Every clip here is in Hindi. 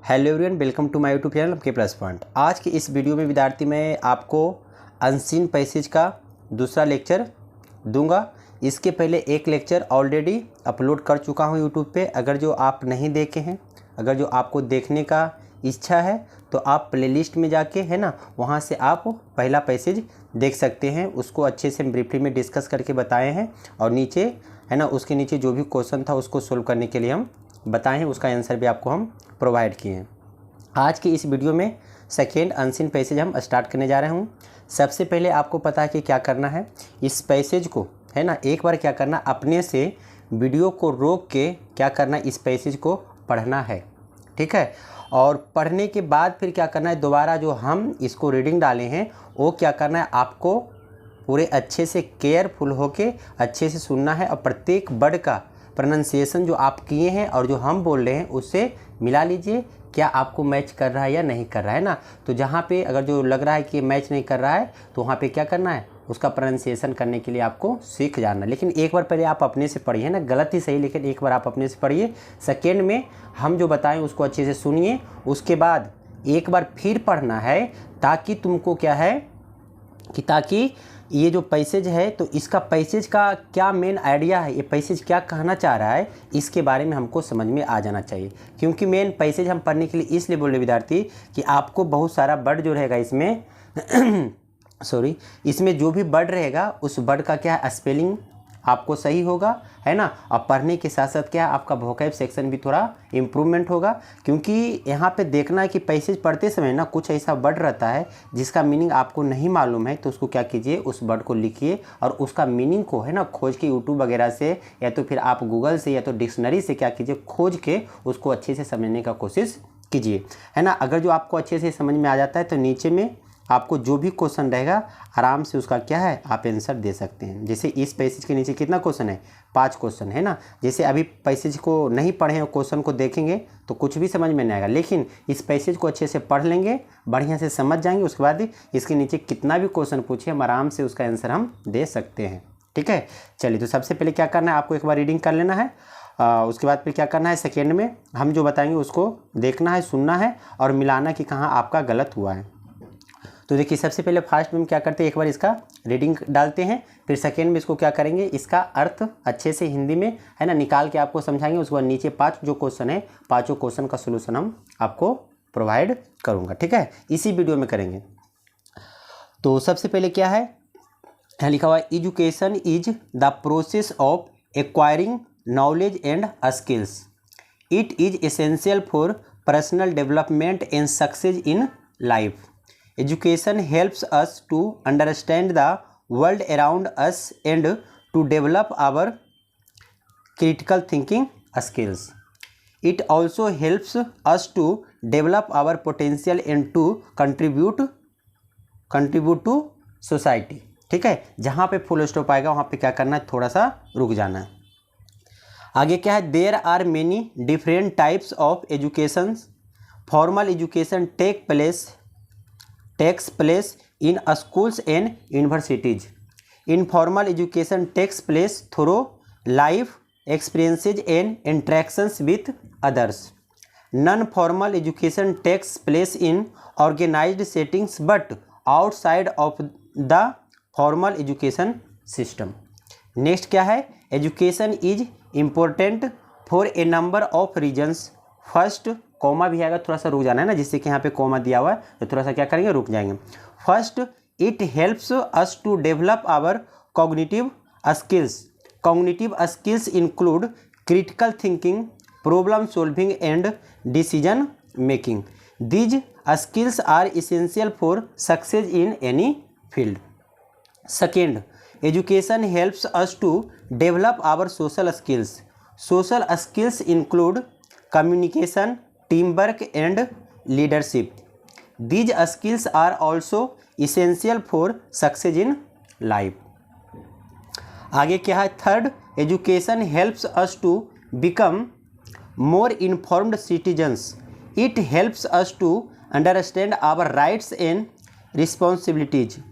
Hello everyone, welcome to my YouTube channel के प्लस पॉइंट। आज की इस वीडियो में विद्यार्थी मैं आपको अनसीन पैसेज का दूसरा लेक्चर दूंगा। इसके पहले एक लेक्चर ऑलरेडी अपलोड कर चुका हूं यूट्यूब पे। अगर जो आप नहीं देखे हैं, अगर जो आपको देखने का इच्छा है तो आप प्लेलिस्ट में जाके है ना, वहाँ से आप पहला पैसेज देख सकते हैं। उसको अच्छे से ब्रीफली में डिस्कस करके बताए हैं और नीचे है ना, उसके नीचे जो भी क्वेश्चन था उसको सोल्व करने के लिए हम बताएं हैं, उसका आंसर भी आपको हम प्रोवाइड किए हैं। आज की इस वीडियो में सेकेंड अनसीन पैसेज हम स्टार्ट करने जा रहे हूँ। सबसे पहले आपको पता है कि क्या करना है। इस पैसेज को है ना, एक बार क्या करना, अपने से वीडियो को रोक के क्या करना, इस पैसेज को पढ़ना है, ठीक है। और पढ़ने के बाद फिर क्या करना है, दोबारा जो हम इसको रीडिंग डाले हैं वो क्या करना है, आपको पूरे अच्छे से केयरफुल होके अच्छे से सुनना है और प्रत्येक वर्ड का प्रोनाउंसिएशन जो आप किए हैं और जो हम बोल रहे हैं उससे मिला लीजिए, क्या आपको मैच कर रहा है या नहीं कर रहा है ना। तो जहाँ पे अगर जो लग रहा है कि मैच नहीं कर रहा है तो वहाँ पे क्या करना है, उसका प्रोनाउंसिएशन करने के लिए आपको सीख जाना। लेकिन एक बार पहले आप अपने से पढ़िए ना, गलत ही सही, लेकिन एक बार आप अपने से पढ़िए। सेकेंड में हम जो बताएं उसको अच्छे से सुनिए, उसके बाद एक बार फिर पढ़ना है, ताकि तुमको क्या है कि ताकि ये जो पैसेज है तो इसका पैसेज का क्या मेन आइडिया है, ये पैसेज क्या कहना चाह रहा है, इसके बारे में हमको समझ में आ जाना चाहिए। क्योंकि मेन पैसेज हम पढ़ने के लिए इसलिए बोल रहे विद्यार्थी कि आपको बहुत सारा वर्ड जो रहेगा इसमें सॉरी, इसमें जो भी वर्ड रहेगा उस वर्ड का क्या है, स्पेलिंग आपको सही होगा, है ना। और पढ़ने के साथ साथ क्या आपका वोकैब सेक्शन भी थोड़ा इम्प्रूवमेंट होगा। क्योंकि यहाँ पे देखना है कि पैसेज पढ़ते समय ना कुछ ऐसा वर्ड रहता है जिसका मीनिंग आपको नहीं मालूम है, तो उसको क्या कीजिए, उस वर्ड को लिखिए और उसका मीनिंग को है ना खोज के यूट्यूब वगैरह से या तो फिर आप गूगल से या तो डिक्शनरी से क्या कीजिए, खोज के उसको अच्छे से समझने का कोशिश कीजिए, है ना। अगर जो आपको अच्छे से समझ में आ जाता है तो नीचे में आपको जो भी क्वेश्चन रहेगा आराम से उसका क्या है, आप आंसर दे सकते हैं। जैसे इस पैसेज के नीचे कितना क्वेश्चन है, 5 क्वेश्चन है ना। जैसे अभी पैसेज को नहीं पढ़े और क्वेश्चन को देखेंगे तो कुछ भी समझ में नहीं आएगा, लेकिन इस पैसेज को अच्छे से पढ़ लेंगे, बढ़िया से समझ जाएंगे, उसके बाद इसके नीचे कितना भी क्वेश्चन पूछे हम आराम से उसका आंसर हम दे सकते हैं, ठीक है। चलिए, तो सबसे पहले क्या करना है, आपको एक बार रीडिंग कर लेना है। उसके बाद फिर क्या करना है, सेकेंड में हम जो बताएंगे उसको देखना है, सुनना है और मिलाना कि कहाँ आपका गलत हुआ है। तो देखिए, सबसे पहले फर्स्ट में हम क्या करते हैं, एक बार इसका रीडिंग डालते हैं, फिर सेकेंड में इसको क्या करेंगे, इसका अर्थ अच्छे से हिंदी में है ना निकाल के आपको समझाएंगे। उसके बाद नीचे 5 जो क्वेश्चन है, 5 क्वेश्चन का सोल्यूशन हम आपको प्रोवाइड करूँगा, ठीक है, इसी वीडियो में करेंगे। तो सबसे पहले क्या है, यहाँ लिखा हुआ है, education is the process of acquiring knowledge and skills. It is essential for personal development and success in life. Education helps us to understand the world around us and to develop our critical thinking skills. It also helps us to develop our potential and to contribute to society, ठीक है। जहाँ पे फुल स्टॉप आएगा वहाँ पे क्या करना है, थोड़ा सा रुक जाना है। आगे क्या है, there are many different types of education. Formal education takes place in schools and universities. Informal education takes place through life experiences and interactions with others. Non-formal education takes place in organized settings but outside of the formal education system. Next क्या है, education is important for a number of reasons. First, comma भी आएगा, थोड़ा सा रुक जाना है ना, जिससे कि यहाँ पे कॉमा दिया हुआ है तो थोड़ा सा क्या करेंगे, रुक जाएंगे। First, it helps us to develop our cognitive skills. Cognitive skills include critical thinking, problem solving and decision making. These skills are essential for success in any field. Second, education helps us to develop our social skills. Social skills include communication, teamwork and leadership. These skills are also essential for success in life. आगे क्या है, third, education helps us to become more informed citizens. It helps us to understand our rights and responsibilities.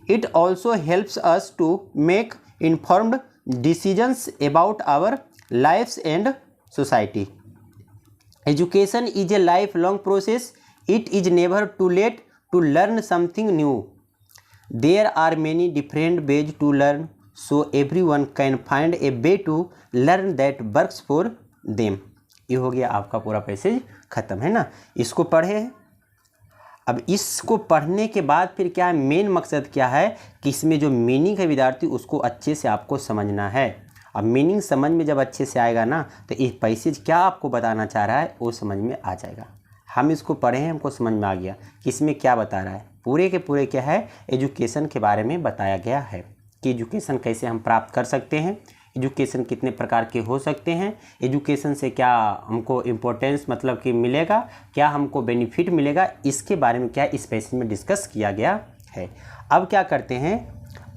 It also helps us to make informed decisions about our lifes and society. Education is a life long process, it is never too late to learn something new, there are many different ways to learn, so every one can find a way to learn that works for them. ये हो गया आपका पूरा पैसेज ख़त्म, है ना। इसको पढ़े हैं। अब इसको पढ़ने के बाद फिर क्या है, मेन मकसद क्या है कि इसमें जो मीनिंग है विद्यार्थी उसको अच्छे से आपको समझना है। अब मीनिंग समझ में जब अच्छे से आएगा ना तो इस पैसेज क्या आपको बताना चाह रहा है वो समझ में आ जाएगा। हम इसको पढ़े हैं, हमको समझ में आ गया कि इसमें क्या बता रहा है। पूरे के पूरे क्या है, एजुकेशन के बारे में बताया गया है कि एजुकेशन कैसे हम प्राप्त कर सकते हैं, एजुकेशन कितने प्रकार के हो सकते हैं, एजुकेशन से क्या हमको इम्पोर्टेंस मतलब कि मिलेगा, क्या हमको बेनिफिट मिलेगा, इसके बारे में क्या इस पैसेज में डिस्कस किया गया है। अब क्या करते हैं,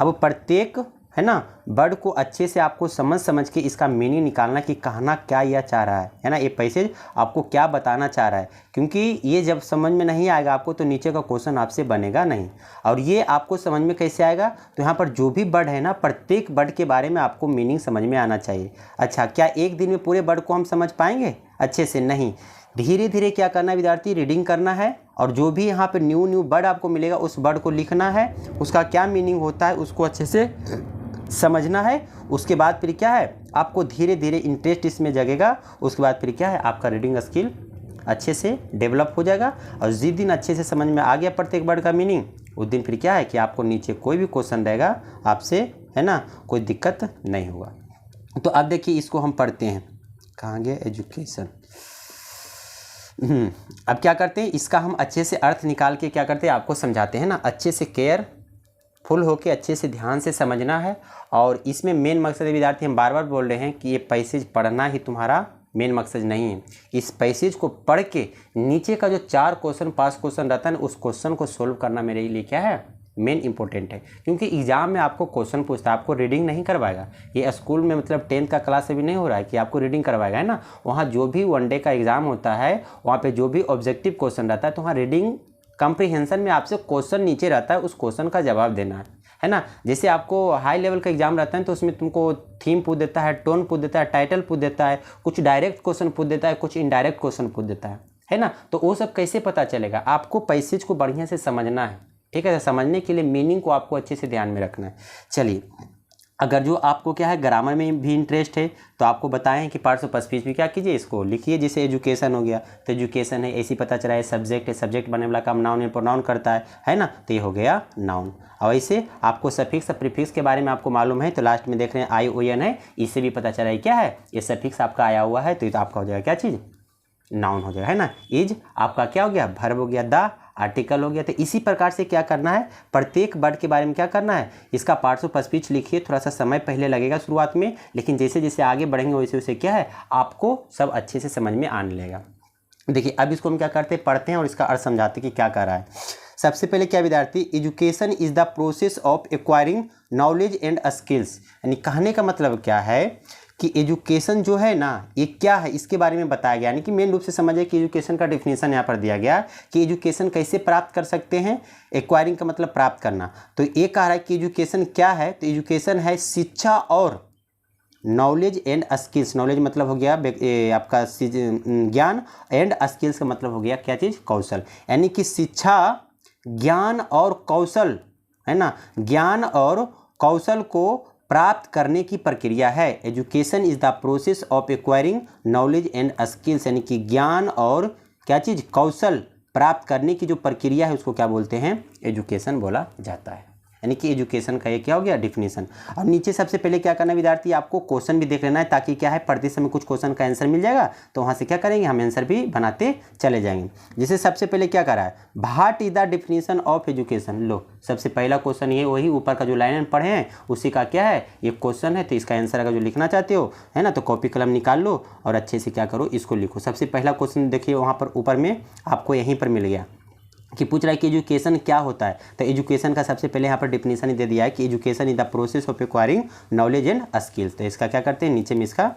अब प्रत्येक है ना वर्ड को अच्छे से आपको समझ के इसका मीनिंग निकालना कि कहना क्या यह चाह रहा है ना, ये पैसेज आपको क्या बताना चाह रहा है। क्योंकि ये जब समझ में नहीं आएगा आपको तो नीचे का क्वेश्चन आपसे बनेगा नहीं। और ये आपको समझ में कैसे आएगा, तो यहाँ पर जो भी वर्ड है ना प्रत्येक वर्ड के बारे में आपको मीनिंग समझ में आना चाहिए। अच्छा, क्या एक दिन में पूरे वर्ड को हम समझ पाएंगे अच्छे से? नहीं, धीरे धीरे क्या करना है विद्यार्थी, रीडिंग करना है और जो भी यहाँ पे न्यू वर्ड आपको मिलेगा उस वर्ड को लिखना है, उसका क्या मीनिंग होता है उसको अच्छे से समझना है। उसके बाद फिर क्या है, आपको धीरे धीरे इंटरेस्ट इसमें जगेगा। उसके बाद फिर क्या है, आपका रीडिंग स्किल अच्छे से डेवलप हो जाएगा। और जिस दिन अच्छे से समझ में आ गया प्रत्येक वर्ड का मीनिंग, उस दिन फिर क्या है कि आपको नीचे कोई भी क्वेश्चन रहेगा आपसे, है ना, कोई दिक्कत नहीं होगा। तो अब देखिए इसको हम पढ़ते हैं, कहाँ गया एजुकेशन। अब क्या करते हैं, इसका हम अच्छे से अर्थ निकाल के क्या करते हैं आपको समझाते हैं ना। अच्छे से केयरफुल होके अच्छे से ध्यान से समझना है। और इसमें मेन मकसद विद्यार्थी हम बार बार बोल रहे हैं कि ये पैसेज पढ़ना ही तुम्हारा मेन मकसद नहीं है। इस पैसेज को पढ़ के नीचे का जो 4 क्वेश्चन 5 क्वेश्चन रहता है ना, उस क्वेश्चन को सोल्व करना मेरे लिए क्या है, मेन इंपॉर्टेंट है। क्योंकि एग्जाम में आपको क्वेश्चन पूछता है, आपको रीडिंग नहीं करवाएगा। ये स्कूल में मतलब 10th का क्लास से भी नहीं हो रहा है कि आपको रीडिंग करवाएगा, है ना। वहाँ जो भी वनडे का एग्जाम होता है वहाँ पे जो भी ऑब्जेक्टिव क्वेश्चन रहता है तो वहाँ रीडिंग कॉम्प्रिहेंशन में आपसे क्वेश्चन नीचे रहता है, उस क्वेश्चन का जवाब देना है ना। जैसे आपको हाई लेवल का एग्जाम रहता है तो उसमें तुमको थीम पूछ देता है, टोन पूछ देता है, टाइटल पूछ देता है, कुछ डायरेक्ट क्वेश्चन पूछ देता है, कुछ इनडायरेक्ट क्वेश्चन पूछ देता है ना। तो वो सब कैसे पता चलेगा, आपको पैसेज को बढ़िया से समझना है, ठीक है। समझने के लिए मीनिंग को आपको अच्छे से ध्यान में रखना है। चलिए, अगर जो आपको क्या है ग्रामर में भी इंटरेस्ट है तो आपको बताएं कि पार्ट्स ऑफ स्पीच में क्या कीजिए, इसको लिखिए। जैसे एजुकेशन हो गया तो एजुकेशन है, ऐसी पता चला है सब्जेक्ट है, सब्जेक्ट बनने वाला काम नाउन या प्रोनाउन करता है ना, तो ये हो गया नाउन। और ऐसे आपको सफिक्स और प्रीफिक्स के बारे में आपको मालूम है तो लास्ट में देख रहे हैं ION है, इससे भी पता चला है क्या है, ये सफिक्स आपका आया हुआ है तो ये तो आपका हो जाएगा क्या चीज़, नाउन हो जाएगा, है ना। इज आपका क्या हो गया, वर्ब हो गया, द आर्टिकल हो गया। तो इसी प्रकार से क्या करना है, प्रत्येक वर्ड के बारे में क्या करना है, इसका पार्ट्स ऑफ स्पीच लिखिए। थोड़ा सा समय पहले लगेगा शुरुआत में, लेकिन जैसे जैसे आगे बढ़ेंगे वैसे वैसे क्या है आपको सब अच्छे से समझ में आने लगेगा। देखिए अब इसको हम क्या करते हैं, पढ़ते हैं और इसका अर्थ समझाते हैं कि क्या कर रहा है। सबसे पहले क्या विद्यार्थी, education is the process of acquiring knowledge and skills. यानी कहने का मतलब क्या है कि एजुकेशन जो है ना ये क्या है इसके बारे में बताया गया। यानी कि मेन रूप से समझिए कि एजुकेशन का डेफिनेशन यहाँ पर दिया गया कि एजुकेशन कैसे प्राप्त कर सकते हैं। एक्वायरिंग का मतलब प्राप्त करना, तो ये कह रहा है कि एजुकेशन क्या है, तो एजुकेशन है शिक्षा और नॉलेज एंड स्किल्स। नॉलेज मतलब हो गया आपका ज्ञान, एंड स्किल्स का मतलब हो गया क्या चीज़, कौशल। यानी कि शिक्षा, ज्ञान और कौशल, है ना, ज्ञान और कौशल को प्राप्त करने की प्रक्रिया है। Education is the process of acquiring knowledge and skills. यानी कि ज्ञान और क्या चीज़, कौशल प्राप्त करने की जो प्रक्रिया है उसको क्या बोलते हैं, एजुकेशन बोला जाता है। यानी कि एजुकेशन का ये क्या हो गया, डिफिनीशन। अब नीचे सबसे पहले क्या करना है विद्यार्थी, आपको क्वेश्चन भी देख लेना है ताकि क्या है पढ़ते समय कुछ क्वेश्चन का आंसर मिल जाएगा तो वहाँ से क्या करेंगे हम आंसर भी बनाते चले जाएंगे। जैसे सबसे पहले क्या करा है, what is the definition of education. लो सबसे पहला क्वेश्चन ये वही ऊपर का जो लाइन पढ़े हैं उसी का क्या है ये क्वेश्चन है। तो इसका आंसर अगर जो लिखना चाहते हो है ना तो कॉपी कलम निकाल लो और अच्छे से क्या करो इसको लिखो। सबसे पहला क्वेश्चन देखिए वहाँ पर ऊपर में आपको यहीं पर मिल गया कि पूछ रहा है कि एजुकेशन क्या होता है। तो एजुकेशन का सबसे पहले यहाँ पर डिफिनीशन ही दे दिया है कि education is the process of acquiring knowledge and skills. तो इसका क्या करते हैं, नीचे में इसका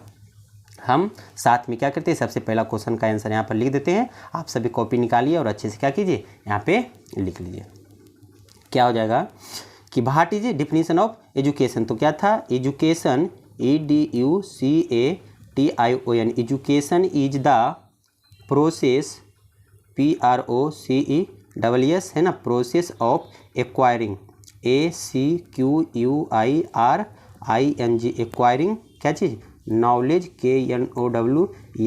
हम साथ में क्या करते हैं, सबसे पहला क्वेश्चन का आंसर यहाँ पर लिख देते हैं। आप सभी कॉपी निकालिए और अच्छे से क्या कीजिए यहाँ पे लिख लीजिए। क्या हो जाएगा कि what is definition of education, तो क्या था, education EDUCATION, education is the process, PROCESS है ना, process of acquiring, ACQUIRING, acquiring क्या चीज़, knowledge, KNOWLEDGE,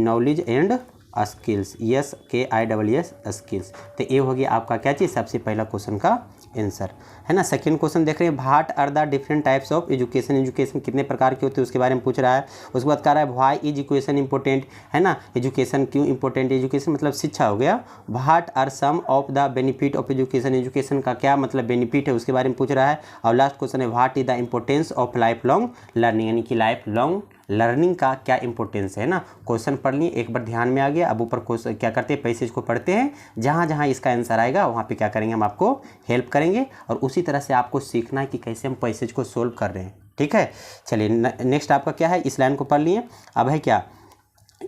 knowledge and skills, SKISS skills. तो ये हो गया आपका क्या चीज़, सबसे पहला क्वेश्चन का आंसर है ना। सेकंड क्वेश्चन देख रहे हैं, what are the different types of education, education कितने प्रकार के होते हैं उसके बारे में पूछ रहा है। उसके बाद कह रहा है व्हाई इज एजुकेशन इंपॉर्टेंट, है ना, एजुकेशन क्यों इंपॉर्टेंट, एजुकेशन मतलब शिक्षा हो गया। What are some of the benefit of education, education का क्या मतलब बेनिफिट है उसके बारे में पूछ रहा है। और लास्ट क्वेश्चन है what is the importance of life long learning, यानी कि लाइफ लॉन्ग लर्निंग का क्या इंपॉर्टेंस है ना। क्वेश्चन पढ़ लिए, एक बार ध्यान में आ गया। अब ऊपर क्वेश्चन क्या करते हैं, पैसेज को पढ़ते हैं, जहाँ जहाँ इसका आंसर आएगा वहाँ पे क्या करेंगे, हम आपको हेल्प करेंगे और उसी तरह से आपको सीखना है कि कैसे हम पैसेज को सोल्व कर रहे हैं। ठीक है, चलिए नेक्स्ट आपका क्या है, इस लाइन को पढ़ लिए। अब है क्या,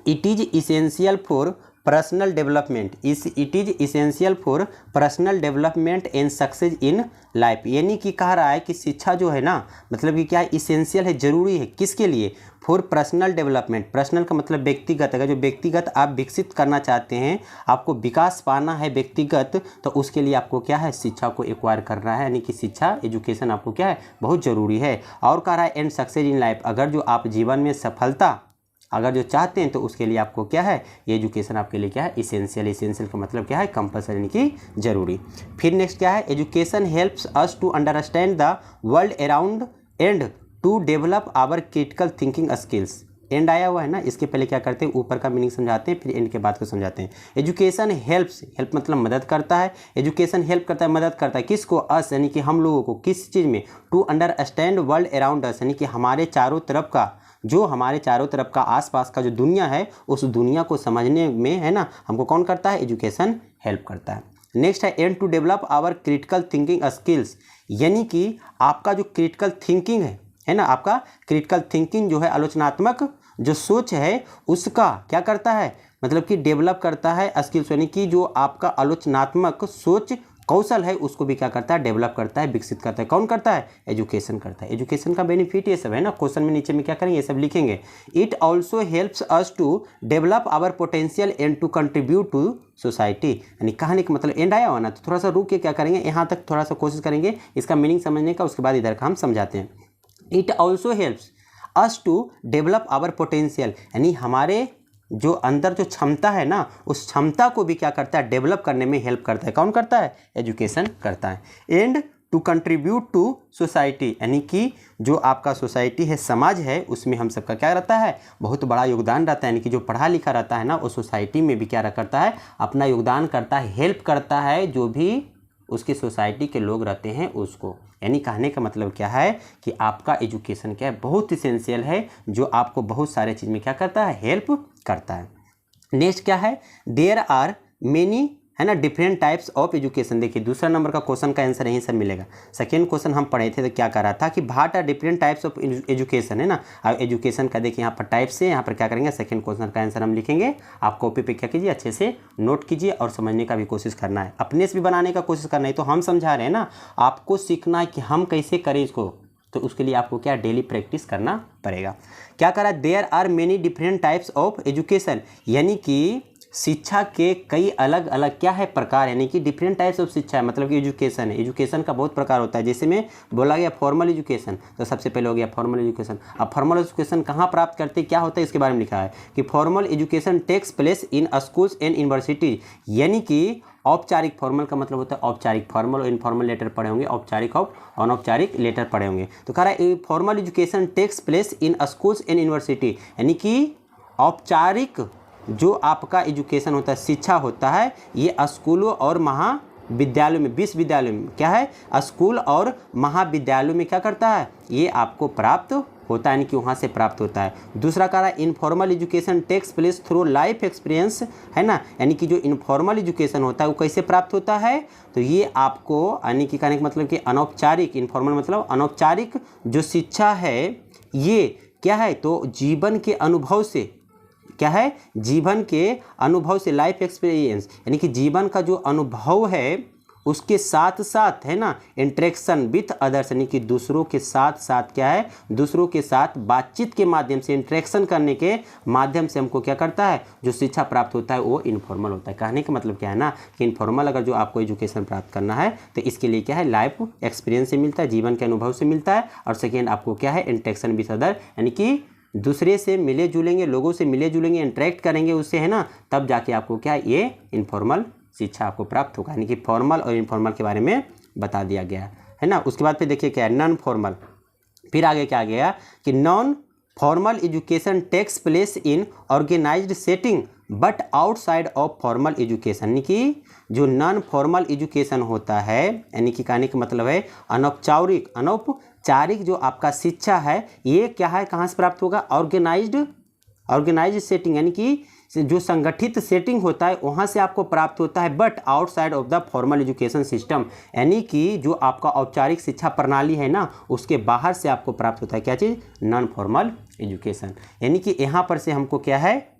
it is essential for personal development, it is essential for personal development and success in life, यानी कि कह रहा है कि शिक्षा जो है ना, मतलब कि क्या है, इसेंशियल है, जरूरी है, किसके लिए, फॉर पर्सनल डेवलपमेंट। पर्सनल का मतलब व्यक्तिगत, अगर जो व्यक्तिगत आप विकसित करना चाहते हैं, आपको विकास पाना है व्यक्तिगत, तो उसके लिए आपको क्या है, शिक्षा को एक्वायर करना है, यानी कि शिक्षा, एजुकेशन आपको क्या है, बहुत ज़रूरी है। और कह रहा है एंड सक्सेस इन लाइफ, अगर जो आप जीवन में सफलता अगर जो चाहते हैं तो उसके लिए आपको क्या है, ये एजुकेशन आपके लिए क्या है, इसेंशियल, इसेंशियल का मतलब क्या है, कंपल्सरी, यानी कि जरूरी। फिर नेक्स्ट क्या है, education helps us to understand the world around and to develop our critical thinking skills. And आया हुआ है ना, इसके पहले क्या करते हैं, ऊपर का मीनिंग समझाते हैं, फिर एंड के बाद को समझाते हैं। एजुकेशन हेल्प्स, हेल्प मतलब मदद करता है, एजुकेशन हेल्प करता है, मदद करता है, किसको, अस, यानी कि हम लोगों को, किस चीज़ में, to understand world around us, यानी कि हमारे चारों तरफ का, जो हमारे चारों तरफ का आसपास का जो दुनिया है, उस दुनिया को समझने में, है ना, हमको कौन करता है, एजुकेशन हेल्प करता है। नेक्स्ट है and to develop our critical thinking skills, यानी कि आपका जो क्रिटिकल थिंकिंग है ना, आपका क्रिटिकल थिंकिंग जो है, आलोचनात्मक जो सोच है, उसका क्या करता है, मतलब कि डेवलप करता है स्किल्स, यानी कि जो आपका आलोचनात्मक सोच कौशल है उसको भी क्या करता है, डेवलप करता है, विकसित करता है, कौन करता है, एजुकेशन करता है। एजुकेशन का बेनिफिट ये सब है ना, क्वेश्चन में नीचे में क्या करेंगे, ये सब लिखेंगे। It also helps us to develop our potential and to contribute to society, यानी कहने का मतलब एंड आया हुआ ना, तो थोड़ा सा रुक के क्या करेंगे, यहाँ तक थोड़ा सा कोशिश करेंगे इसका मीनिंग समझने का, उसके बाद इधर का हम समझाते हैं। It also helps us to develop our potential, यानी हमारे जो अंदर जो क्षमता है ना, उस क्षमता को भी क्या करता है, डेवलप करने में हेल्प करता है, कौन करता है, एजुकेशन करता है। And to contribute to society, यानी कि जो आपका सोसाइटी है, समाज है, उसमें हम सबका क्या रहता है, बहुत बड़ा योगदान रहता है, यानी कि जो पढ़ा लिखा रहता है ना, वो सोसाइटी में भी क्या करता है, अपना योगदान करता है, हेल्प करता है, जो भी उसकी सोसाइटी के लोग रहते हैं उसको। यानी कहने का मतलब क्या है कि आपका एजुकेशन क्या है, बहुत इसेंशियल है, जो आपको बहुत सारे चीज़ में क्या करता है, हेल्प करता है। नेक्स्ट क्या है, देयर आर मेनी, है ना, डिफरेंट टाइप्स ऑफ एजुकेशन। देखिए दूसरा नंबर का क्वेश्चन का आंसर यहीं सब मिलेगा। सेकेंड क्वेश्चन हम पढ़े थे तो क्या कर रहा था कि what are different types of education, है ना। अब एजुकेशन का देखिए यहाँ पर टाइप्स है, यहाँ पर क्या करेंगे, सेकेंड क्वेश्चन का आंसर हम लिखेंगे। आप कॉपी पे क्या कीजिए, अच्छे से नोट कीजिए और समझने का भी कोशिश करना है, अपने से भी बनाने का कोशिश करना है। तो हम समझा रहे हैं ना, आपको सीखना है कि हम कैसे करें इसको, तो उसके लिए आपको क्या, डेली प्रैक्टिस करना पड़ेगा। क्या करा, there are many different types of education, यानी कि शिक्षा के कई अलग अलग क्या है, प्रकार, यानी कि डिफरेंट टाइप्स ऑफ शिक्षा है, मतलब कि एजुकेशन है, एजुकेशन का बहुत प्रकार होता है। जैसे में बोला गया फॉर्मल एजुकेशन, तो सबसे पहले हो गया फॉर्मल एजुकेशन। अब फॉर्मल एजुकेशन कहाँ प्राप्त करते हैं, क्या होता है, इसके बारे में लिखा है कि formal education takes place in schools and university, यानी कि औपचारिक, फॉर्मल का मतलब होता है औपचारिक, फॉर्मल और इनफॉर्मल लेटर पढ़े होंगे, औपचारिक और अनौपचारिक लेटर पढ़े होंगे। तो कह रहा है formal education takes place in schools and university, यानी कि औपचारिक जो आपका एजुकेशन होता है, शिक्षा होता है, ये स्कूलों और महाविद्यालयों में, विश्वविद्यालयों में क्या है, स्कूल और महाविद्यालयों में क्या करता है, ये आपको प्राप्त होता है, यानी कि वहाँ से प्राप्त होता है। दूसरा कह रहा है informal education takes place through life experience, है ना, यानी कि जो इनफॉर्मल एजुकेशन होता है वो कैसे प्राप्त होता है, तो ये आपको, यानी कि कहने का मतलब कि अनौपचारिक, इनफॉर्मल मतलब अनौपचारिक जो शिक्षा है, ये क्या है, तो जीवन के अनुभव से, क्या है, जीवन के अनुभव से, लाइफ एक्सपीरियंस, यानी कि जीवन का जो अनुभव है उसके साथ साथ है ना इंटरेक्शन विथ अदर्स, यानी कि दूसरों के साथ साथ क्या है, दूसरों के साथ बातचीत के माध्यम से, इंटरेक्शन करने के माध्यम से हमको क्या करता है, जो शिक्षा प्राप्त होता है वो इनफॉर्मल होता है। कहने का मतलब क्या है ना कि इनफॉर्मल अगर जो आपको एजुकेशन प्राप्त करना है तो इसके लिए क्या है, लाइफ एक्सपीरियंस से मिलता है, जीवन के अनुभव से मिलता है। और सेकेंड आपको क्या है, इंटरेक्शन विथ अदर, यानी कि दूसरे से मिले जुलेंगे, लोगों से मिले जुलेंगे, इंटरेक्ट करेंगे उससे, है ना, तब जाके आपको क्या है, ये इनफॉर्मल शिक्षा आपको प्राप्त होगा। यानी कि फॉर्मल और इनफॉर्मल के बारे में बता दिया गया है ना। उसके बाद फिर देखिए क्या है, नॉन फॉर्मल। फिर आगे क्या गया कि non formal education takes place in organised setting but outside of formal education, यानी कि जो नॉन फॉर्मल एजुकेशन होता है, यानी कि कहने का मतलब है अनौपचारिक जो आपका शिक्षा है, ये क्या है, कहाँ से प्राप्त होगा, ऑर्गेनाइज्ड सेटिंग, यानी कि जो संगठित सेटिंग होता है वहाँ से आपको प्राप्त होता है, but outside of the formal education system, यानी कि जो आपका औपचारिक शिक्षा प्रणाली है ना उसके बाहर से आपको प्राप्त होता है क्या चीज़, नॉन फॉर्मल एजुकेशन। यानी कि यहाँ पर से हमको क्या है,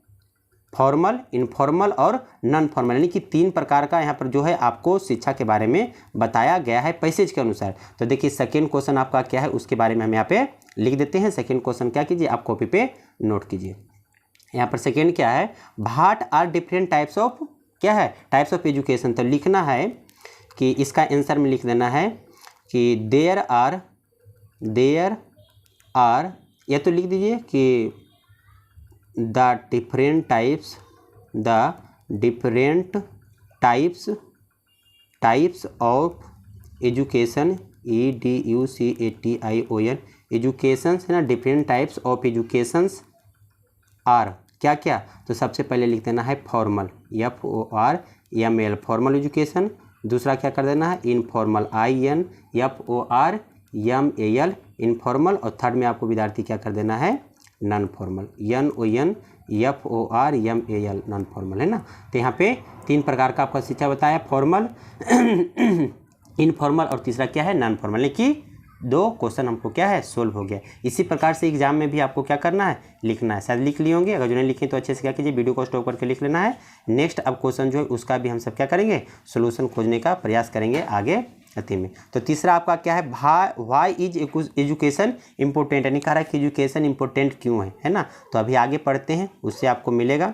फॉर्मल, इनफॉर्मल और नॉन फॉर्मल, यानी कि 3 प्रकार का यहाँ पर जो है आपको शिक्षा के बारे में बताया गया है पैसेज के अनुसार। तो देखिए सेकेंड क्वेश्चन आपका क्या है उसके बारे में हम यहाँ पे लिख देते हैं। सेकेंड क्वेश्चन क्या कीजिए, आप कॉपी पे नोट कीजिए। यहाँ पर सेकेंड क्या है, what are different types of, क्या है, टाइप्स ऑफ एजुकेशन। तो लिखना है कि इसका आंसर में लिख देना है कि देयर आर, या तो लिख दीजिए कि the different types of education, EDUCATION, educations है ना, different types of educations are क्या क्या। तो सबसे पहले लिख देना है फॉर्मल, FORML फॉर्मल एजुकेशन। दूसरा क्या कर देना है, इनफॉर्मल, INFORMAL इनफॉर्मल। और थर्ड में आपको विद्यार्थी क्या कर देना है, non formal, NONFORMAL non formal, है ना। तो यहाँ पे 3 प्रकार का आपका शिक्षा बताया, फॉर्मल, इनफॉर्मल और तीसरा क्या है, नॉन फॉर्मल। यानी कि 2 क्वेश्चन हमको क्या है, सोल्व हो गया। इसी प्रकार से एग्जाम में भी आपको क्या करना है, लिखना है। शायद लिख लिए होंगे, अगर जो नहीं लिखे तो अच्छे से क्या कीजिए, वीडियो को स्टॉप करके लिख लेना है। नेक्स्ट अब क्वेश्चन जो है उसका भी हम सब क्या करेंगे, सोल्यूशन खोजने का प्रयास करेंगे आगे अति में। तो तीसरा आपका क्या है, व्हाई इज एजुकेशन इम्पोर्टेंट, यानी कह रहा है कि एजुकेशन इम्पोर्टेंट क्यों है ना। तो अभी आगे पढ़ते हैं, उससे आपको मिलेगा।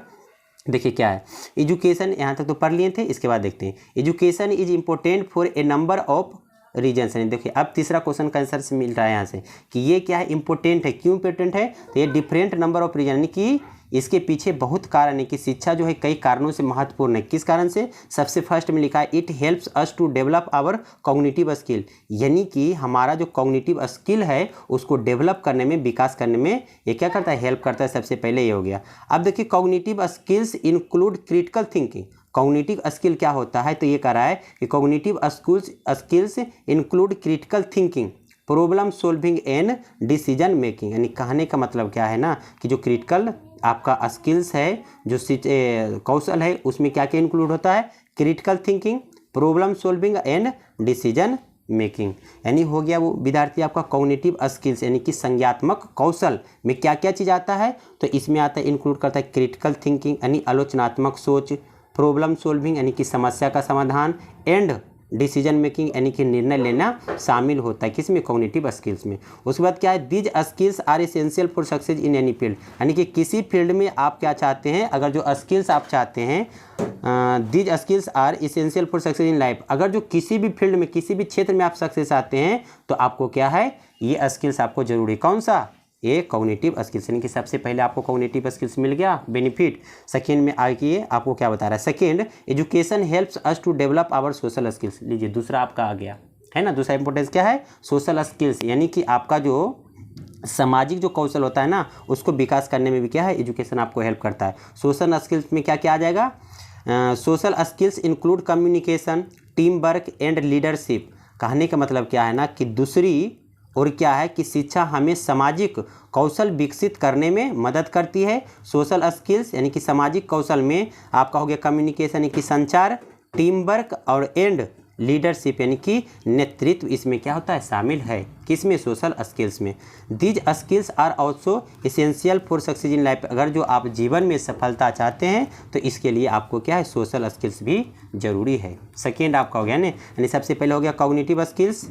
देखिए क्या है एजुकेशन, यहाँ तक तो पढ़ लिए थे, इसके बाद देखते हैं। Education is important for a number of reasons. देखिए अब तीसरा क्वेश्चन का आंसर से मिल रहा है यहाँ से कि ये क्या है, इंपॉर्टेंट है। क्यों इंपॉर्टेंट है, तो ये डिफरेंट नंबर ऑफ रीजन, यानी कि इसके पीछे बहुत कारण है कि शिक्षा जो है कई कारणों से महत्वपूर्ण है। किस कारण से, सबसे फर्स्ट में लिखा है it helps us to develop our cognitive skill, यानी कि हमारा जो कॉग्निटिव स्किल है उसको डेवलप करने में, विकास करने में ये क्या करता है, हेल्प करता है। सबसे पहले ये हो गया। अब देखिए cognitive skills include critical thinking. Cognitive skill क्या होता है, तो ये कह रहा है कि cognitive skills include critical thinking, problem solving and decision making. यानी कहने का मतलब क्या है ना कि जो क्रिटिकल आपका स्किल्स है, जो कौशल है, उसमें क्या क्या इंक्लूड होता है, critical thinking, problem solving and decision making. यानी हो गया वो विद्यार्थी आपका कॉग्निटिव स्किल्स, यानी कि संज्ञात्मक कौशल में क्या क्या चीज़ आता है, तो इसमें आता है, इंक्लूड करता है क्रिटिकल थिंकिंग यानी आलोचनात्मक सोच, प्रॉब्लम सॉल्विंग यानी कि समस्या का समाधान, एंड डिसीजन मेकिंग यानी कि निर्णय लेना शामिल होता है किसमें, कॉग्निटिव स्किल्स में। उसके बाद क्या है, these skills are essential for success in any field, यानी कि किसी फील्ड में आप क्या चाहते हैं, अगर जो स्किल्स आप चाहते हैं, these skills are essential for success in life, अगर जो किसी भी फील्ड में, किसी भी क्षेत्र में आप सक्सेस आते हैं तो आपको क्या है, ये स्किल्स आपको जरूरी। कौन सा, ये कॉग्निटिव स्किल्स, यानी कि सबसे पहले आपको कॉग्निटिव स्किल्स मिल गया बेनिफिट। सेकेंड में आगे आपको क्या बता रहा है, second education helps us to develop our social skills. लीजिए दूसरा आपका आ गया है ना, दूसरा इंपॉर्टेंस क्या है, सोशल स्किल्स, यानी कि आपका जो सामाजिक जो कौशल होता है ना उसको विकास करने में भी क्या है, एजुकेशन आपको हेल्प करता है। सोशल स्किल्स में क्या क्या आ जाएगा, social skills include communication, team work and leadership. कहने का मतलब क्या है ना कि दूसरी और क्या है कि शिक्षा हमें सामाजिक कौशल विकसित करने में मदद करती है। सोशल स्किल्स यानी कि सामाजिक कौशल में आपका हो गया कम्युनिकेशन यानी कि संचार, टीम वर्क और एंड लीडरशिप यानी कि नेतृत्व इसमें क्या होता है, शामिल है। किसमें, सोशल स्किल्स में। These skills are also essential for success in life. अगर जो आप जीवन में सफलता चाहते हैं तो इसके लिए आपको क्या है, सोशल स्किल्स भी जरूरी है। सेकेंड आपका हो गया ना, यानी सबसे पहले हो गया कॉग्निटिव स्किल्स,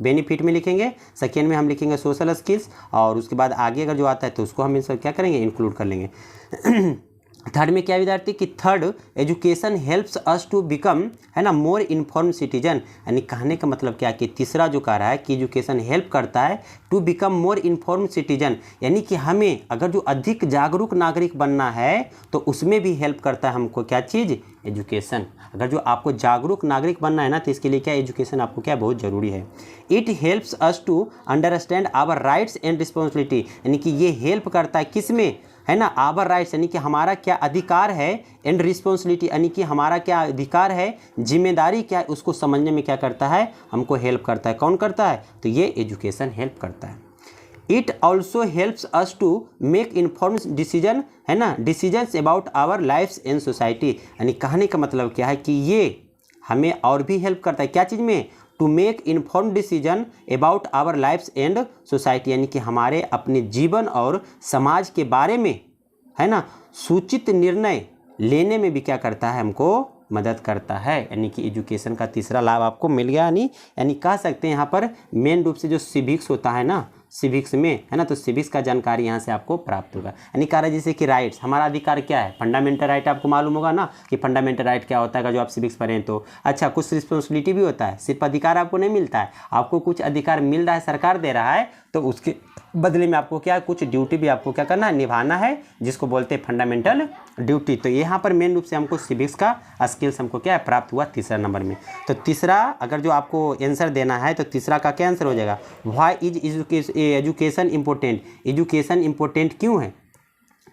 बेनिफिट में लिखेंगे। सेकेंड में हम लिखेंगे सोशल स्किल्स, और उसके बाद आगे अगर जो आता है तो उसको हम इसमें क्या करेंगे, इंक्लूड कर लेंगे। थर्ड में क्या विद्यार्थी कि third education helps us to become, है ना, मोर इन्फॉर्म सिटीजन। यानी कहने का मतलब क्या कि तीसरा जो कह रहा है कि एजुकेशन हेल्प करता है to become more inform citizen, यानी कि हमें अगर जो अधिक जागरूक नागरिक बनना है तो उसमें भी हेल्प करता है हमको क्या चीज़, एजुकेशन। अगर जो आपको जागरूक नागरिक बनना है ना तो इसके लिए क्या, एजुकेशन आपको क्या बहुत ज़रूरी है। It helps us to understand our rights and responsibility, यानी कि ये हेल्प करता है किस में, है ना, आवर राइट्स यानी कि हमारा क्या अधिकार है, एंड रिस्पॉन्सिबिलिटी यानी कि हमारा क्या अधिकार है, जिम्मेदारी क्या है, उसको समझने में क्या करता है, हमको हेल्प करता है। कौन करता है, तो ये एजुकेशन हेल्प करता है। It also helps us to make informed decision, है ना, decisions about our lifes and society. यानी कहने का मतलब क्या है कि ये हमें और भी हेल्प करता है क्या चीज़ में, to make inform decision about our lifes and society, यानी कि हमारे अपने जीवन और समाज के बारे में, है ना, सूचित निर्णय लेने में भी क्या करता है, हमको मदद करता है। यानी कि एजुकेशन का तीसरा लाभ आपको मिल गया। यानी कह सकते हैं यहाँ पर मेन रूप से जो सिविक्स होता है ना, सिविक्स में, है ना, तो सिविक्स का जानकारी यहाँ से आपको प्राप्त होगा। यानी कह रहा है जैसे कि राइट्स, हमारा अधिकार क्या है, फंडामेंटल राइट आपको मालूम होगा ना कि फंडामेंटल राइट क्या होता है अगर जो आप सिविक्स पढ़ें तो। अच्छा, कुछ रिस्पॉन्सिबिलिटी भी होता है, सिर्फ अधिकार आपको नहीं मिलता है, आपको कुछ अधिकार मिल रहा है, सरकार दे रहा है, तो उसके बदले में आपको क्या, कुछ ड्यूटी भी आपको क्या करना है, निभाना है, जिसको बोलते हैं फंडामेंटल ड्यूटी। तो यहाँ पर मेन रूप से हमको सिविक्स का स्किल्स हमको क्या है, प्राप्त हुआ तीसरा नंबर में। तो तीसरा अगर जो आपको आंसर देना है तो तीसरा का क्या आंसर हो जाएगा, why is education important, education important क्यों है।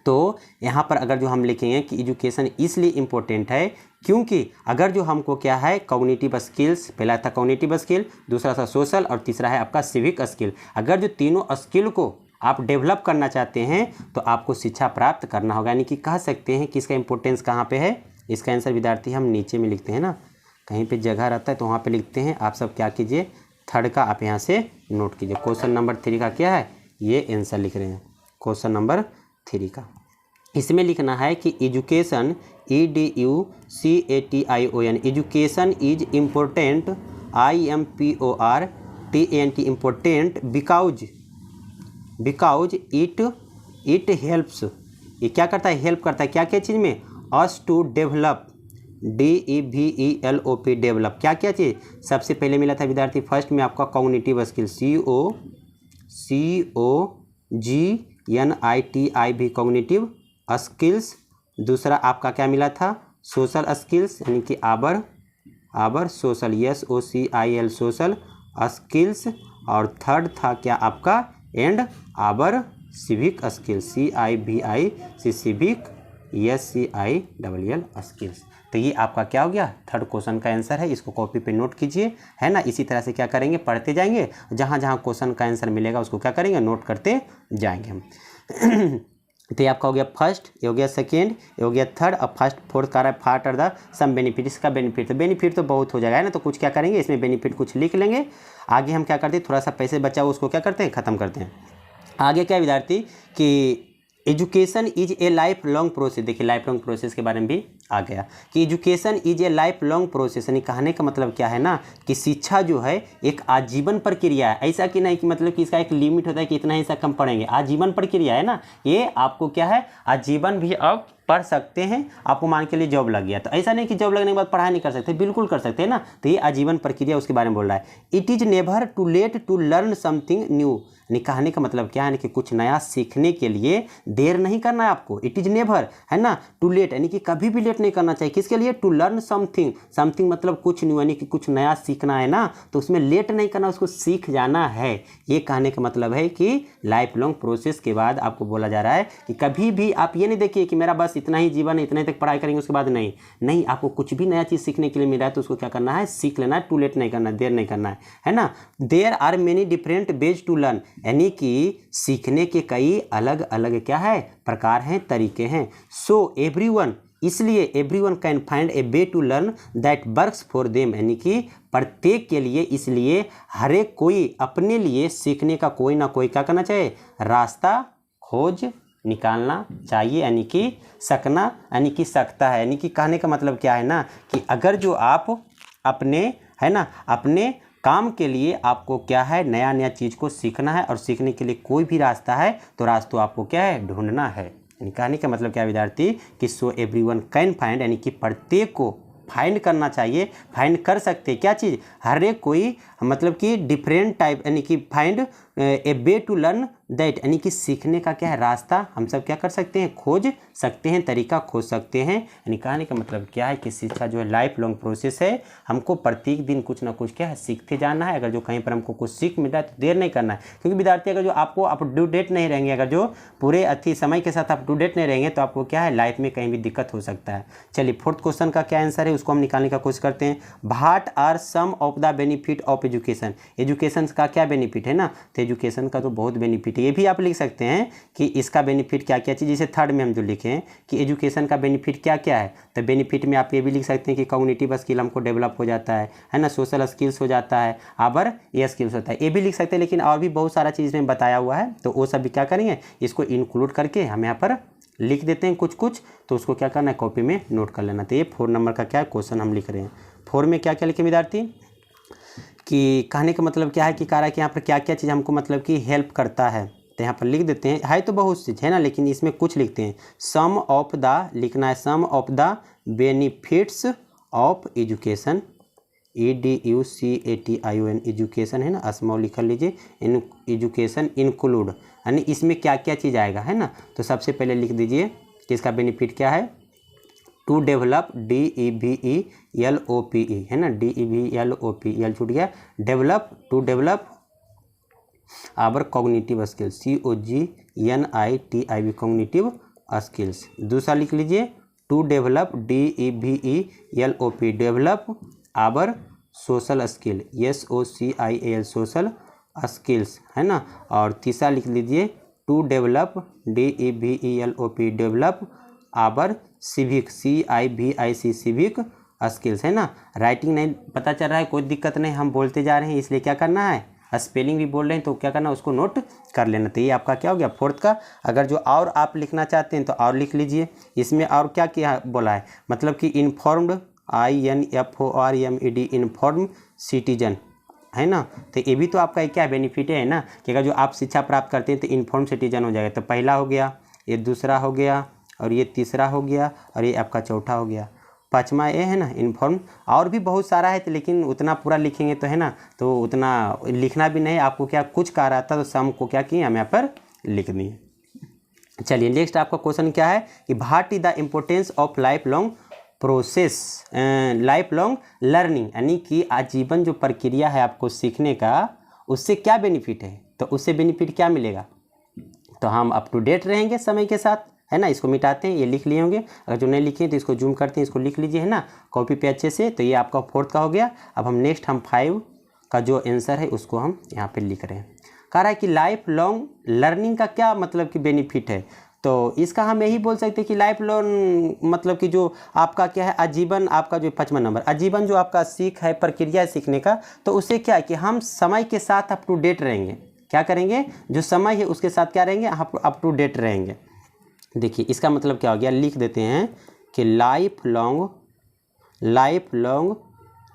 तो यहाँ पर अगर जो हम लिखेंगे कि एजुकेशन इसलिए इम्पोर्टेंट है क्योंकि अगर जो हमको क्या है, कॉग्निटिव स्किल्स, पहला था कॉग्निटिव स्किल, दूसरा था सोशल, और तीसरा है आपका सिविक स्किल। अगर जो तीनों स्किल को आप डेवलप करना चाहते हैं तो आपको शिक्षा प्राप्त करना होगा। यानी कि कह सकते हैं कि इसका इंपॉर्टेंस कहाँ पे है, इसका आंसर विद्यार्थी हम नीचे में लिखते हैं ना, कहीं पे जगह रहता है तो वहाँ पे लिखते हैं। आप सब क्या कीजिए, थर्ड का आप यहाँ से नोट कीजिए। क्वेश्चन नंबर 3 का क्या है, ये आंसर लिख रहे हैं क्वेश्चन नंबर 3 का। इसमें लिखना है कि education EDUCATION, education is important, IMPORTANT, important because it helps, ये क्या करता है, हेल्प करता है क्या क्या चीज़ में, us to develop, DEVELOP, develop क्या क्या चीज़। सबसे पहले मिला था विद्यार्थी फर्स्ट में आपका cognitive skill, COGNITIV, cognitive skills. दूसरा आपका क्या मिला था, सोशल स्किल्स, यानी कि our social, SOCIL, social skills. और थर्ड था क्या आपका and our civic skills, CIVIC, civic, SCILL skills. तो ये आपका क्या हो गया, थर्ड क्वेश्चन का आंसर है। इसको कॉपी पे नोट कीजिए, है ना। इसी तरह से क्या करेंगे, पढ़ते जाएंगे, जहाँ जहाँ क्वेश्चन का आंसर मिलेगा उसको क्या करेंगे, नोट करते जाएंगे हम। तो ये आपका हो गया फर्स्ट, ये हो गया सेकेंड, ये हो गया थर्ड। अब फर्स्ट फोर्थ का रहा है फाट और द सम बेनिफिट। इसका बेनिफिट तो बहुत हो जाएगा, है ना। तो कुछ क्या करेंगे, इसमें बेनिफिट कुछ लिख लेंगे। आगे हम क्या करते हैं, थोड़ा सा पैसे बचा हुआ उसको क्या करते हैं, ख़त्म करते हैं। आगे क्या विद्यार्थी कि education is a life long process. देखिए लाइफ लॉन्ग प्रोसेस के बारे में भी आ गया कि education is a life long process, यानी कहने का मतलब क्या है ना कि शिक्षा जो है एक आजीवन प्रक्रिया है। ऐसा कि नहीं कि मतलब कि इसका एक लिमिट होता है कि इतना ही कम पढ़ेंगे, आजीवन प्रक्रिया है ना। ये आपको क्या है, आजीवन भी अब पढ़ सकते हैं। आपको मान के लिए जॉब लग गया तो ऐसा नहीं कि जॉब लगने के बाद पढ़ाई नहीं कर सकते, बिल्कुल कर सकते हैं ना। तो ये आजीवन प्रक्रिया उसके बारे में बोल रहा है। It is never too late to learn something new, यानी कहने का मतलब क्या है कि कुछ नया सीखने के लिए देर नहीं करना है आपको। इट इज़ नेवर, है ना, टू लेट, यानी कि कभी भी लेट नहीं करना चाहिए। किसके लिए, टू लर्न समथिंग, समथिंग मतलब कुछ न्यू, यानी कि कुछ नया सीखना है ना, तो उसमें लेट नहीं करना, उसको सीख जाना है। ये कहने का मतलब है कि लाइफ लॉन्ग प्रोसेस के बाद आपको बोला जा रहा है कि कभी भी आप ये नहीं देखिए कि मेरा बस इतना ही जीवन है, इतने तक पढ़ाई करेंगे उसके बाद नहीं, आपको कुछ भी नया चीज़ सीखने के लिए मिल रहा है तो उसको क्या करना है, सीख लेना है। टू लेट नहीं करना, देर नहीं करना है ना। There are many different ways to learn, यानी कि सीखने के कई अलग अलग क्या है, प्रकार हैं, तरीके हैं। सो एवरीवन, इसलिए everyone can find a way to learn that works for them, यानी कि प्रत्येक के लिए, इसलिए हर एक कोई अपने लिए सीखने का कोई ना कोई क्या करना चाहिए, रास्ता खोज निकालना चाहिए, यानी कि सकना, यानी कि सकता है। यानी कि कहने का मतलब क्या है ना कि अगर जो आप अपने है ना अपने काम के लिए आपको क्या है, नया नया चीज़ को सीखना है और सीखने के लिए कोई भी रास्ता है तो रास्ता आपको क्या है, ढूंढना है। यानी कहने का मतलब क्या है विद्यार्थी कि सो एवरीवन कैन फाइंड, यानी कि प्रत्येक को फाइंड करना चाहिए, फाइंड कर सकते क्या चीज़, हर एक कोई मतलब कि डिफरेंट टाइप, यानी कि find a way to learn that, यानी कि सीखने का क्या है, रास्ता हम सब क्या कर सकते हैं, खोज सकते हैं, तरीका खोज सकते हैं। यानी कहने का मतलब क्या है कि शिक्षा जो है लाइफ लॉन्ग प्रोसेस है, हमको प्रत्येक दिन कुछ ना कुछ क्या है सीखते जाना है। अगर जो कहीं पर हमको कुछ सीख मिल रहा है तो देर नहीं करना है, क्योंकि विद्यार्थी अगर जो आपको अप टू डेट नहीं रहेंगे, अगर जो पूरे अच्छी समय के साथ अप टू डेट नहीं रहेंगे तो आपको क्या है लाइफ में कहीं भी दिक्कत हो सकता है। चलिए फोर्थ क्वेश्चन का क्या आंसर है उसको हम निकालने का कोशिश करते हैं। What are some of the benefit of education, education का क्या बेनिफिट है ना, तो एजुकेशन का तो बहुत बेनिफिट है। ये भी आप लिख सकते हैं कि इसका बेनिफिट क्या क्या चीज़, जैसे थर्ड में हम जो लिखे हैं कि एजुकेशन का बेनिफिट क्या क्या है, तो बेनिफिट में आप ये भी लिख सकते हैं कि कॉग्निटिव स्किल हमको डेवलप हो जाता है ना, सोशल स्किल्स हो जाता है, अबर ये स्किल्स होता है, ये भी लिख सकते हैं। लेकिन और भी बहुत सारा चीज़ में बताया हुआ है तो वो सब भी क्या करेंगे, इसको इंक्लूड करके हम यहाँ पर लिख देते हैं कुछ कुछ, तो उसको क्या करना है, कॉपी में नोट कर लेना। तो ये 4 नंबर का क्या क्वेश्चन हम लिख रहे हैं। 4 में क्या क्या लिखे विद्यार्थी कि कहने का मतलब क्या है कि कह रहा है कि यहाँ पर क्या क्या चीज़ हमको मतलब कि हेल्प करता है, तो यहाँ पर लिख देते हैं। है तो बहुत चीज़ है ना, लेकिन इसमें कुछ लिखते हैं। सम ऑफ द लिखना है, some of the benefits of education, EDUCATION education है ना, स्मॉल लिख लीजिए, इन एजुकेशन इंक्लूड, यानी इसमें क्या क्या चीज़ आएगा है ना। तो सबसे पहले लिख दीजिए कि इसका बेनिफिट क्या है, टू डेवलप DEVELOPE है ना, DEVELOPE एल छूट गया, develop to develop our cognitive skills, COGNITIV cognitive skills. दूसरा लिख लीजिए to develop DEVELOP develop our social skill, SOCIAL social skills है ना। और तीसरा लिख लीजिए to develop DEVELOP develop our civic, CIVIC civic skills है ना। राइटिंग नहीं पता चल रहा है, कोई दिक्कत नहीं, हम बोलते जा रहे हैं इसलिए क्या करना है, स्पेलिंग भी बोल रहे हैं तो क्या करना है, उसको नोट कर लेना। तो ये आपका क्या हो गया 4th का। अगर जो और आप लिखना चाहते हैं तो और लिख लीजिए। इसमें और क्या क्या बोला है, मतलब कि इन्फॉर्म्ड, INFORMED इन्फॉर्म सिटीजन है ना। तो ये भी तो आपका क्या बेनिफिट है ना कि अगर जो आप शिक्षा प्राप्त करते हैं तो इन्फॉर्म सिटीजन हो जाएगा। तो पहला हो गया, ये दूसरा हो गया, और ये तीसरा हो गया, और ये आपका चौथा हो गया। 5वां ये है ना इन्फॉर्म। और भी बहुत सारा है तो लेकिन उतना पूरा लिखेंगे तो है ना, तो उतना लिखना भी नहीं। आपको क्या कुछ कह रहा था तो सम को क्या किए हम यहाँ पर लिख दिए। चलिए नेक्स्ट आपका क्वेश्चन क्या है कि what is the importance of life long process, life long learning, यानी कि आजीवन जो प्रक्रिया है आपको सीखने का, उससे क्या बेनिफिट है, तो उससे बेनिफिट क्या मिलेगा, तो हम अप टू डेट रहेंगे समय के साथ है ना। इसको मिटाते हैं, ये लिख लिए होंगे, अगर जो नहीं लिखे तो इसको जूम करते हैं, इसको लिख लीजिए है ना कॉपी पे अच्छे से। तो ये आपका 4th का हो गया। अब हम नेक्स्ट हम 5 का जो आंसर है उसको हम यहाँ पे लिख रहे हैं। कह रहा है कि लाइफ लॉन्ग लर्निंग का क्या मतलब कि बेनिफिट है, तो इसका हम यही बोल सकते हैं कि लाइफ लॉन्ग मतलब कि जो आपका क्या है आजीवन, आपका जो 5वां नंबर आजीवन जो आपका सीख है, प्रक्रिया है सीखने का, तो उससे क्या है कि हम समय के साथ अप टू डेट रहेंगे। क्या करेंगे, जो समय है उसके साथ क्या रहेंगे, अप टू डेट रहेंगे। देखिए इसका मतलब क्या हो गया, लिख देते हैं कि लाइफ लॉन्ग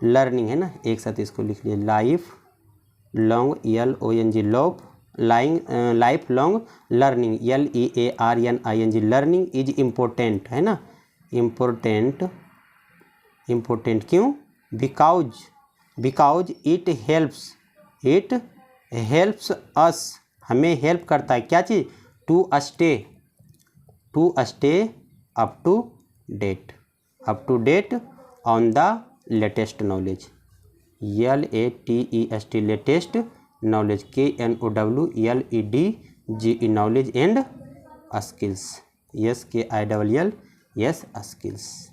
लर्निंग है ना, एक साथ इसको लिख लीजिए, life long LONG long life long learning LEARNING learning is important है ना, इम्पोर्टेंट क्यों, बिकॉज इट हेल्प्स अस, हमें हेल्प करता है क्या चीज़, to stay up to date on the latest knowledge, LATEST latest knowledge, KNOWLEDGE knowledge and skills, SKILL skills.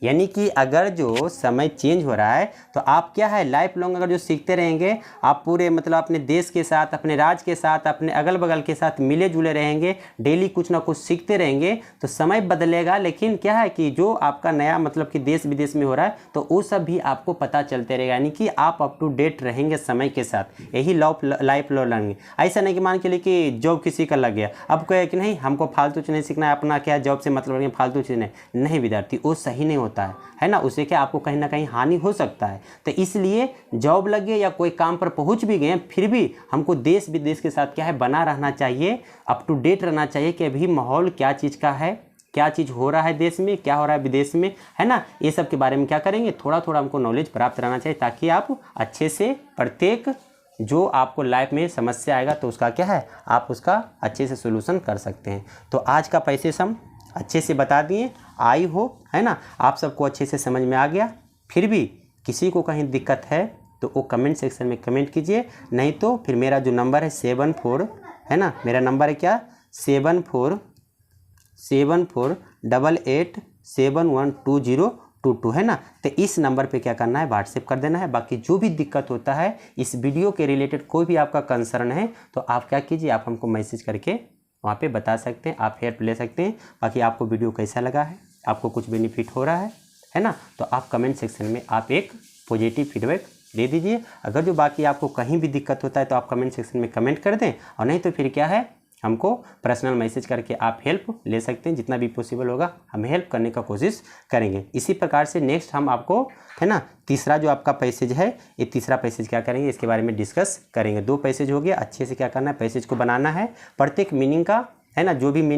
यानी कि अगर जो समय चेंज हो रहा है तो आप क्या है लाइफ लॉन्ग अगर जो सीखते रहेंगे, आप पूरे मतलब अपने देश के साथ, अपने राज्य के साथ, अपने अगल बगल के साथ मिले जुले रहेंगे, डेली कुछ ना कुछ सीखते रहेंगे, तो समय बदलेगा, लेकिन क्या है कि जो आपका नया मतलब कि देश विदेश में हो रहा है तो वो सब भी आपको पता चलते रहेगा। यानी कि आप अप टू डेट रहेंगे समय के साथ, यही लाइफ लर्निंग। ऐसा नहीं कि मान के लिए कि जॉब किसी का लग गया, अब कहे कि नहीं हमको फालतू चीज़ नहीं सीखना है, अपना क्या जॉब से मतलब नहीं, फालतू चीज़ नहीं विद्यार्थी, वो सही नहीं होता है ना। उससे क्या आपको कहीं ना कहीं हानि हो सकता है। तो इसलिए जॉब लग गया या कोई काम पर पहुंच भी गए, फिर भी हमको देश विदेश के साथ क्या है बना रहना चाहिए, अप टू डेट रहना चाहिए कि अभी माहौल क्या चीज़ का है, क्या चीज़ हो रहा है देश में, क्या हो रहा है विदेश में, है ना। ये सब के बारे में क्या करेंगे, थोड़ा थोड़ा हमको नॉलेज प्राप्त रहना चाहिए, ताकि आप अच्छे से प्रत्येक जो आपको लाइफ में समस्या आएगा तो उसका क्या है आप उसका अच्छे से सोल्यूशन कर सकते हैं। तो आज का पैसे सम अच्छे से बता दिए, आई हो, है ना, आप सबको अच्छे से समझ में आ गया। फिर भी किसी को कहीं दिक्कत है तो वो कमेंट सेक्शन में कमेंट कीजिए, नहीं तो फिर मेरा जो नंबर है 74, है ना, मेरा नंबर है क्या 7488712022 है ना। तो इस नंबर पे क्या करना है व्हाट्सएप कर देना है। बाकी जो भी दिक्कत होता है इस वीडियो के रिलेटेड कोई भी आपका कंसर्न है तो आप क्या कीजिए, आप हमको मैसेज करके वहाँ पे बता सकते हैं, आप हेल्प ले सकते हैं। बाकी आपको वीडियो कैसा लगा है, आपको कुछ बेनिफिट हो रहा है ना, तो आप कमेंट सेक्शन में आप एक पॉजिटिव फीडबैक दे दीजिए। अगर जो बाकी आपको कहीं भी दिक्कत होता है तो आप कमेंट सेक्शन में कमेंट कर दें, और नहीं तो फिर क्या है हमको पर्सनल मैसेज करके आप हेल्प ले सकते हैं। जितना भी पॉसिबल होगा हम हेल्प करने का कोशिश करेंगे। इसी प्रकार से नेक्स्ट हम आपको, है ना, तीसरा जो आपका पैसेज है, ये तीसरा पैसेज क्या करेंगे इसके बारे में डिस्कस करेंगे। 2 पैसेज हो गया, अच्छे से क्या करना है पैसेज को बनाना है, प्रत्येक मीनिंग का, है ना, जो भी